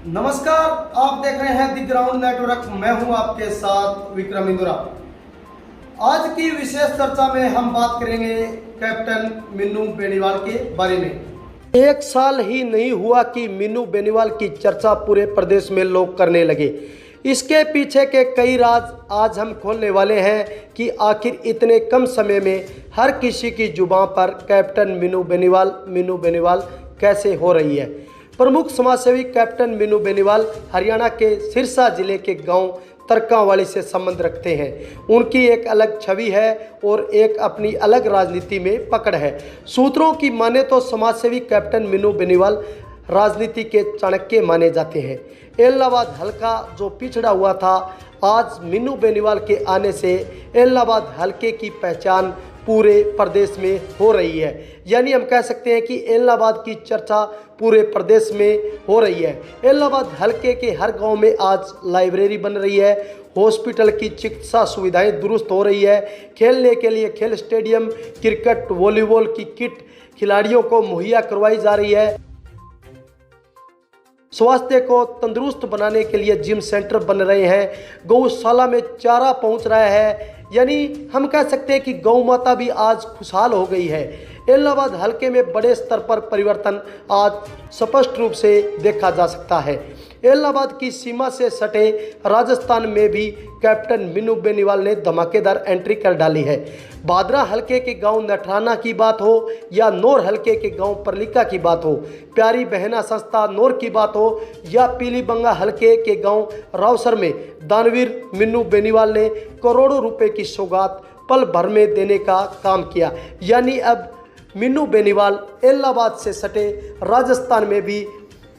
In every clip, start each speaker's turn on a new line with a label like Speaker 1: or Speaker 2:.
Speaker 1: नमस्कार, आप देख रहे हैं द ग्राउंड नेटवर्क। मैं हूं आपके साथ विक्रम इंदुरा। आज की विशेष चर्चा में हम बात करेंगे कैप्टन मीनू बेनीवाल के बारे में। एक साल ही नहीं हुआ कि मीनू बेनीवाल की चर्चा पूरे प्रदेश में लोग करने लगे। इसके पीछे के कई राज आज हम खोलने वाले हैं कि आखिर इतने कम समय में हर किसी की जुबान पर कैप्टन मीनू बेनीवाल कैसे हो रही है। प्रमुख समाजसेवी कैप्टन मीनू बेनीवाल हरियाणा के सिरसा जिले के गांव तरकावाली से संबंध रखते हैं। उनकी एक अलग छवि है और एक अपनी अलग राजनीति में पकड़ है। सूत्रों की माने तो समाजसेवी कैप्टन मीनू बेनीवाल राजनीति के चाणक्य माने जाते हैं। एलनाबाद हलका जो पिछड़ा हुआ था, आज मीनू बेनीवाल के आने से एलनाबाद हलके की पहचान पूरे प्रदेश में हो रही है। यानी हम कह सकते हैं कि एलनाबाद की चर्चा पूरे प्रदेश में हो रही है। एलनाबाद हलके के हर गांव में आज लाइब्रेरी बन रही है, हॉस्पिटल की चिकित्सा सुविधाएं दुरुस्त हो रही है, खेलने के लिए खेल स्टेडियम, क्रिकेट वॉलीबॉल की किट खिलाड़ियों को मुहैया करवाई जा रही है। स्वास्थ्य को तंदुरुस्त बनाने के लिए जिम सेंटर बन रहे हैं, गौशाला में चारा पहुंच रहा है। यानी हम कह सकते हैं कि गौ माता भी आज खुशहाल हो गई है। एलनाबाद हलके में बड़े स्तर पर परिवर्तन आज स्पष्ट रूप से देखा जा सकता है। एलनाबाद की सीमा से सटे राजस्थान में भी कैप्टन मीनू बेनीवाल ने धमाकेदार एंट्री कर डाली है। भादरा हलके के गांव नठराना की बात हो या नौर हलके के गांव परलिका की बात हो, प्यारी बहना संस्था नौर की बात हो या पीलीबंगा हलके के गांव रावसर में दानवीर मीनू बेनीवाल ने करोड़ों रुपए की सौगात पल भर में देने का काम किया। यानी अब मीनू बेनीवाल एलनाबाद से सटे राजस्थान में भी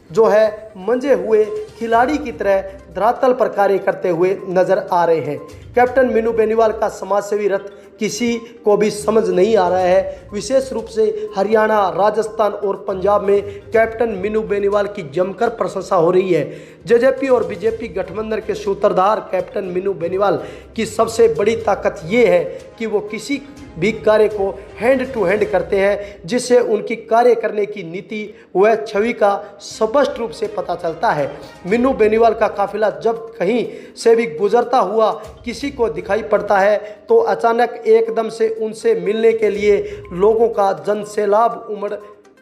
Speaker 1: जो है मंजे हुए खिलाड़ी की तरह धरातल पर कार्य करते हुए नजर आ रहे हैं। कैप्टन मीनू बेनीवाल का समाजसेवी रथ किसी को भी समझ नहीं आ रहा है। विशेष रूप से हरियाणा, राजस्थान और पंजाब में कैप्टन मीनू बेनीवाल की जमकर प्रशंसा हो रही है। जेजेपी और बीजेपी गठबंधन के सूत्रधार कैप्टन मीनू बेनीवाल की सबसे बड़ी ताकत ये है कि वो किसी भी कार्य को हैंड टू हैंड करते हैं, जिससे उनकी कार्य करने की नीति व छवि का स्पष्ट रूप से पता चलता है। मीनू बेनीवाल का काफिला जब कहीं से भी गुजरता हुआ किसी को दिखाई पड़ता है तो अचानक एकदम से उनसे मिलने के लिए लोगों का जनसैलाब उमड़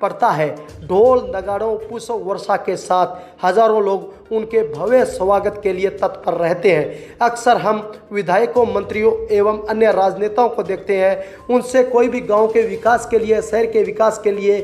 Speaker 1: पड़ता है। ढोल नगाड़ों पुष्प वर्षा के साथ हजारों लोग उनके भव्य स्वागत के लिए तत्पर रहते हैं। अक्सर हम विधायकों, मंत्रियों एवं अन्य राजनेताओं को देखते हैं, उनसे कोई भी गांव के विकास के लिए, शहर के विकास के लिए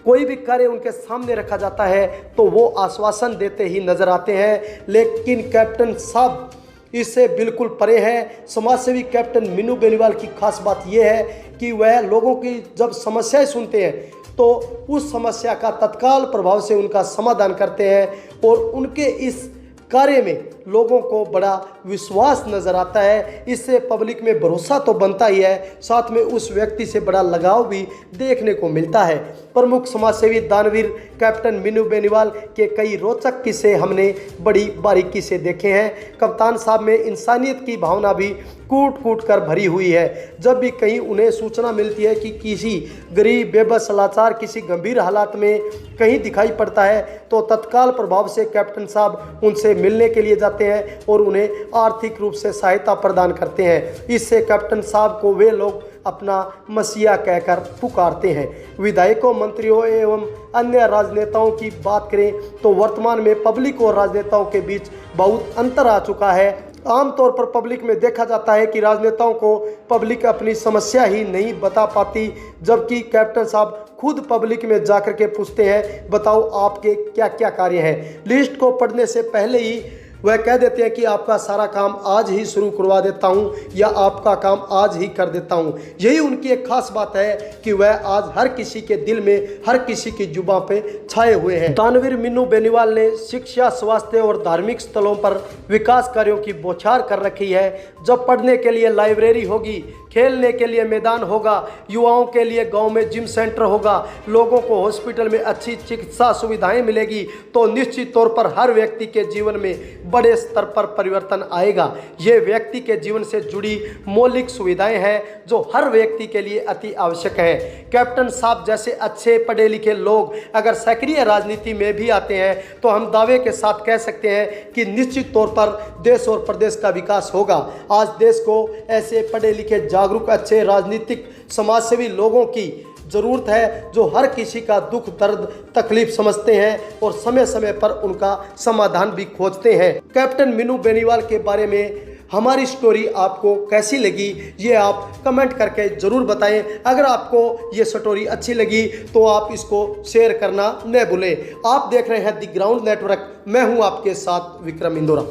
Speaker 1: कोई भी कार्य उनके सामने रखा जाता है तो वो आश्वासन देते ही नजर आते हैं। लेकिन कैप्टन साहब इससे बिल्कुल परे है। समाजसेवी कैप्टन मीनू बेनीवाल की खास बात यह है कि वह लोगों की जब समस्याएं सुनते हैं तो उस समस्या का तत्काल प्रभाव से उनका समाधान करते हैं और उनके इस कार्य में लोगों को बड़ा विश्वास नजर आता है। इससे पब्लिक में भरोसा तो बनता ही है, साथ में उस व्यक्ति से बड़ा लगाव भी देखने को मिलता है। प्रमुख समाजसेवी दानवीर कैप्टन मीनू बेनीवाल के कई रोचक किस्से हमने बड़ी बारीकी से देखे हैं। कप्तान साहब में इंसानियत की भावना भी कूट कूट कर भरी हुई है। जब भी कहीं उन्हें सूचना मिलती है कि किसी गरीब, बेबस, लाचार किसी गंभीर हालात में कहीं दिखाई पड़ता है तो तत्काल प्रभाव से कैप्टन साहब उनसे मिलने के लिए जाते हैं और उन्हें आर्थिक रूप से सहायता प्रदान करते हैं। इससे कैप्टन साहब को वे लोग अपना मसीहा कहकर पुकारते हैं। विधायकों, मंत्रियों एवं अन्य राजनेताओं की बात करें तो वर्तमान में पब्लिक और राजनेताओं के बीच बहुत अंतर आ चुका है। आमतौर पर पब्लिक में देखा जाता है कि राजनेताओं को पब्लिक अपनी समस्या ही नहीं बता पाती, जबकि कैप्टन साहब खुद पब्लिक में जाकर के पूछते हैं, बताओ आपके क्या क्या कार्य हैं। लिस्ट को पढ़ने से पहले ही वह कह देते हैं कि आपका सारा काम आज ही शुरू करवा देता हूं या आपका काम आज ही कर देता हूं। यही उनकी एक खास बात है कि वह आज हर किसी के दिल में, हर किसी की जुबान पे छाए हुए हैं। दानवीर मीनू बेनीवाल ने शिक्षा, स्वास्थ्य और धार्मिक स्थलों पर विकास कार्यों की बौछार कर रखी है। जब पढ़ने के लिए लाइब्रेरी होगी, खेलने के लिए मैदान होगा, युवाओं के लिए गांव में जिम सेंटर होगा, लोगों को हॉस्पिटल में अच्छी चिकित्सा सुविधाएं मिलेगी तो निश्चित तौर पर हर व्यक्ति के जीवन में बड़े स्तर पर परिवर्तन आएगा। ये व्यक्ति के जीवन से जुड़ी मौलिक सुविधाएं हैं जो हर व्यक्ति के लिए अति आवश्यक है। कैप्टन साहब जैसे अच्छे पढ़े लिखे लोग अगर सक्रिय राजनीति में भी आते हैं तो हम दावे के साथ कह सकते हैं कि निश्चित तौर पर देश और प्रदेश का विकास होगा। आज देश को ऐसे पढ़े लिखे, जागरूक, अच्छे राजनीतिक समाजसेवी लोगों की ज़रूरत है जो हर किसी का दुख दर्द तकलीफ समझते हैं और समय समय पर उनका समाधान भी खोजते हैं। कैप्टन मीनू बेनीवाल के बारे में हमारी स्टोरी आपको कैसी लगी ये आप कमेंट करके ज़रूर बताएं। अगर आपको ये स्टोरी अच्छी लगी तो आप इसको शेयर करना न भूलें। आप देख रहे हैं द ग्राउंड नेटवर्क, मैं हूं आपके साथ विक्रम इंदौरा।